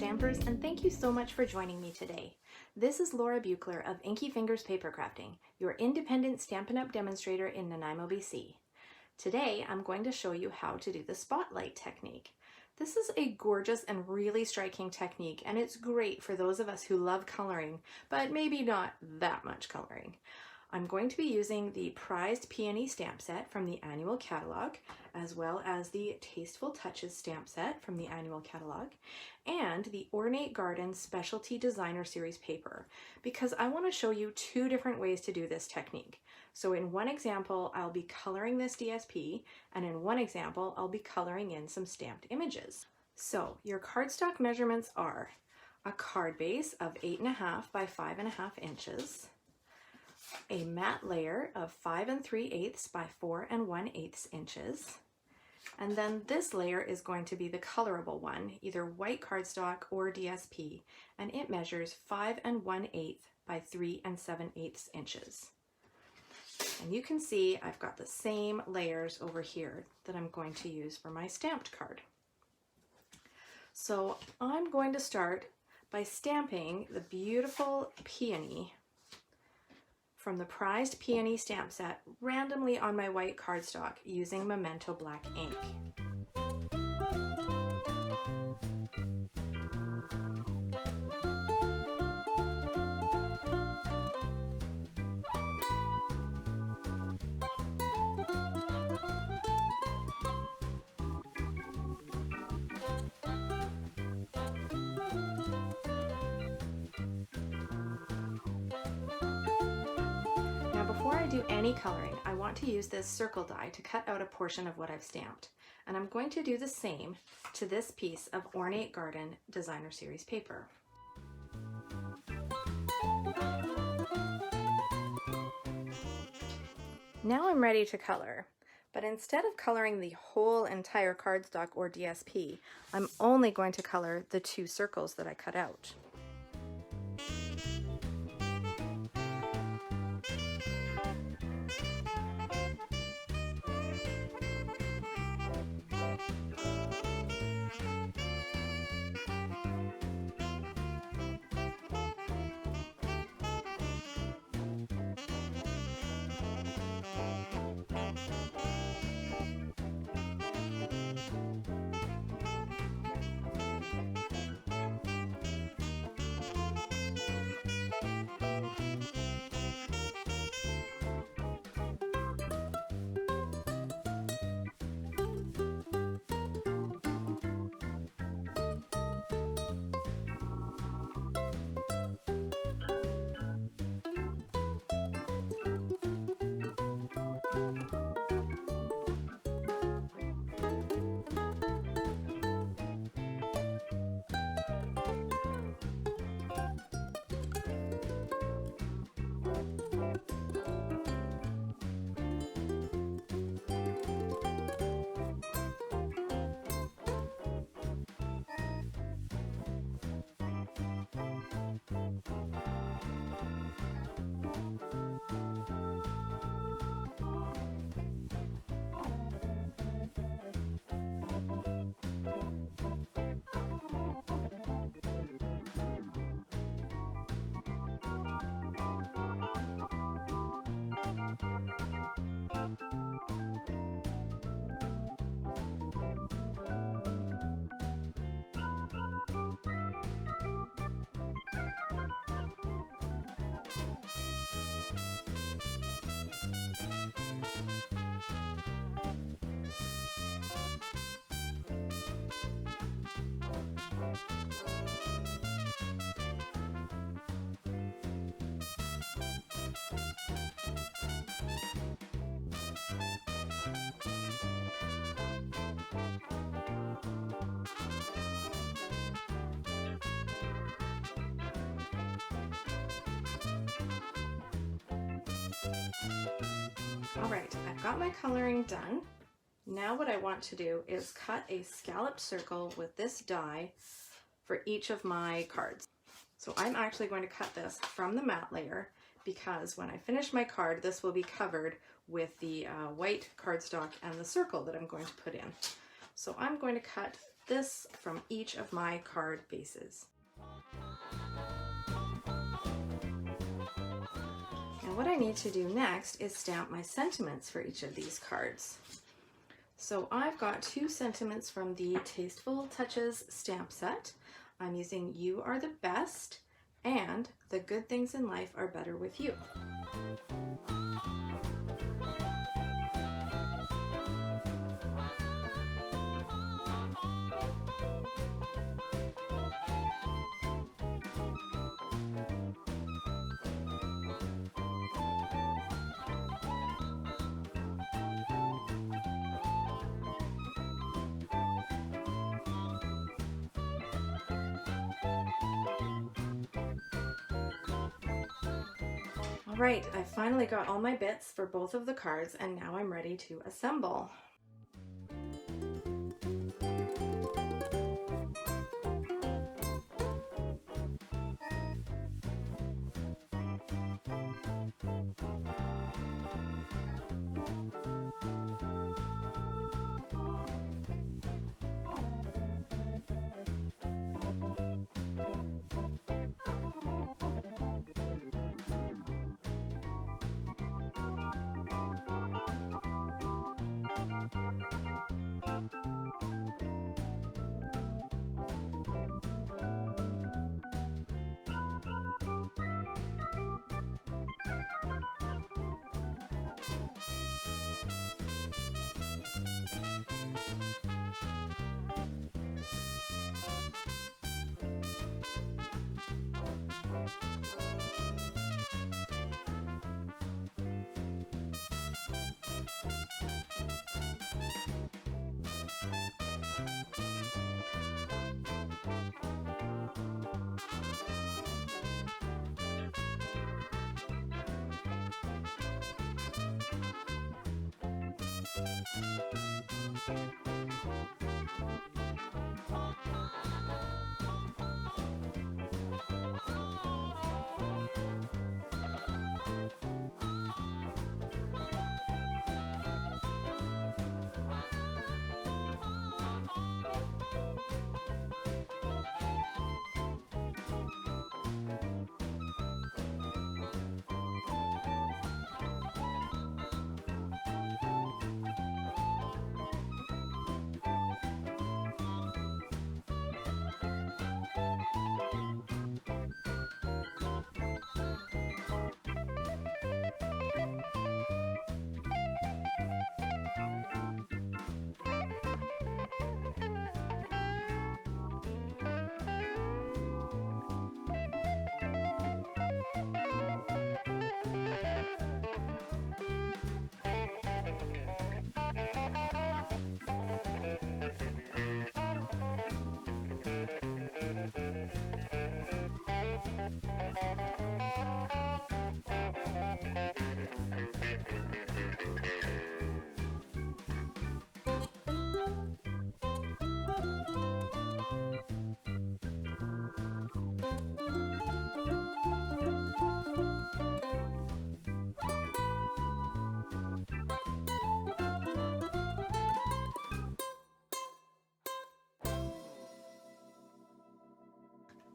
Stampers, and thank you so much for joining me today. This is Laura Buechler of Inkyfingers Papercrafting, your independent Stampin' Up! Demonstrator in Nanaimo, BC. Today I'm going to show you how to do the spotlight technique. This is a gorgeous and really striking technique, and it's great for those of us who love coloring, but maybe not that much coloring. I'm going to be using the prized Peony stamp set from the annual catalog, as well as the Tasteful Touches stamp set from the annual catalog, and the Ornate Garden Specialty Designer Series paper, because I want to show you two different ways to do this technique. So in one example, I'll be coloring this DSP, and in one example, I'll be coloring in some stamped images. So your cardstock measurements are a card base of 8.5 by 5.5 inches, a matte layer of 5 3/8 by 4 1/8 inches, and then this layer is going to be the colorable one, either white cardstock or DSP, and it measures 5 1/8 by 3 7/8 inches. And you can see I've got the same layers over here that I'm going to use for my stamped card. So I'm going to start by stamping the beautiful Peony from the prized Peony stamp set randomly on my white cardstock using Memento black ink. Before I do any coloring, I want to use this circle die to cut out a portion of what I've stamped. And I'm going to do the same to this piece of Ornate Garden Designer Series paper. Now I'm ready to color, but instead of coloring the whole entire cardstock or DSP, I'm only going to color the two circles that I cut out. Alright, I've got my coloring done. Now what I want to do is cut a scalloped circle with this die for each of my cards. So I'm actually going to cut this from the matte layer because when I finish my card, this will be covered with the white cardstock and the circle that I'm going to put in. So I'm going to cut this from each of my card bases. And what I need to do next is stamp my sentiments for each of these cards. So I've got 2 sentiments from the Tasteful Touches stamp set. I'm using You Are the Best and The Good Things in Life Are Better With You. Alright, I finally got all my bits for both of the cards and now I'm ready to assemble.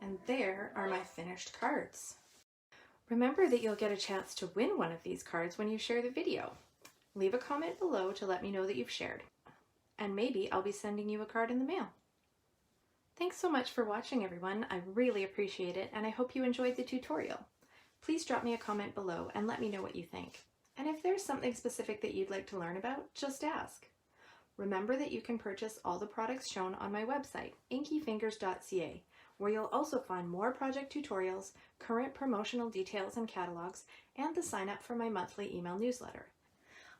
And there are my finished cards. Remember that you'll get a chance to win one of these cards when you share the video. Leave a comment below to let me know that you've shared. And maybe I'll be sending you a card in the mail. Thanks so much for watching, everyone. I really appreciate it, and I hope you enjoyed the tutorial. Please drop me a comment below and let me know what you think. And if there's something specific that you'd like to learn about, just ask. Remember that you can purchase all the products shown on my website, inkyfingers.ca, where you'll also find more project tutorials, current promotional details and catalogs, and the sign up for my monthly email newsletter.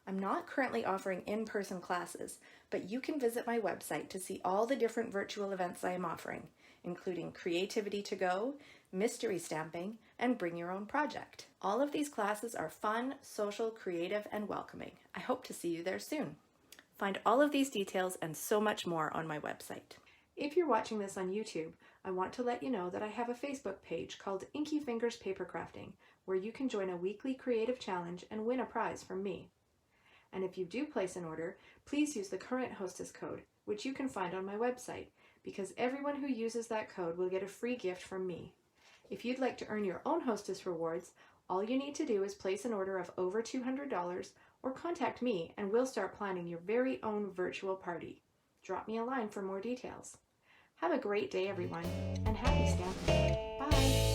I'm not currently offering in-person classes, but you can visit my website to see all the different virtual events I am offering, including Creativity to Go, Mystery Stamping, and Bring Your Own Project. All of these classes are fun, social, creative, and welcoming. I hope to see you there soon. Find all of these details and so much more on my website. If you're watching this on YouTube, I want to let you know that I have a Facebook page called Inkyfingers Papercrafting, where you can join a weekly creative challenge and win a prize from me. And if you do place an order, please use the current Hostess code, which you can find on my website, because everyone who uses that code will get a free gift from me. If you'd like to earn your own Hostess rewards, all you need to do is place an order of over $200 or contact me and we'll start planning your very own virtual party. Drop me a line for more details. Have a great day, everyone, and happy stamping! Bye!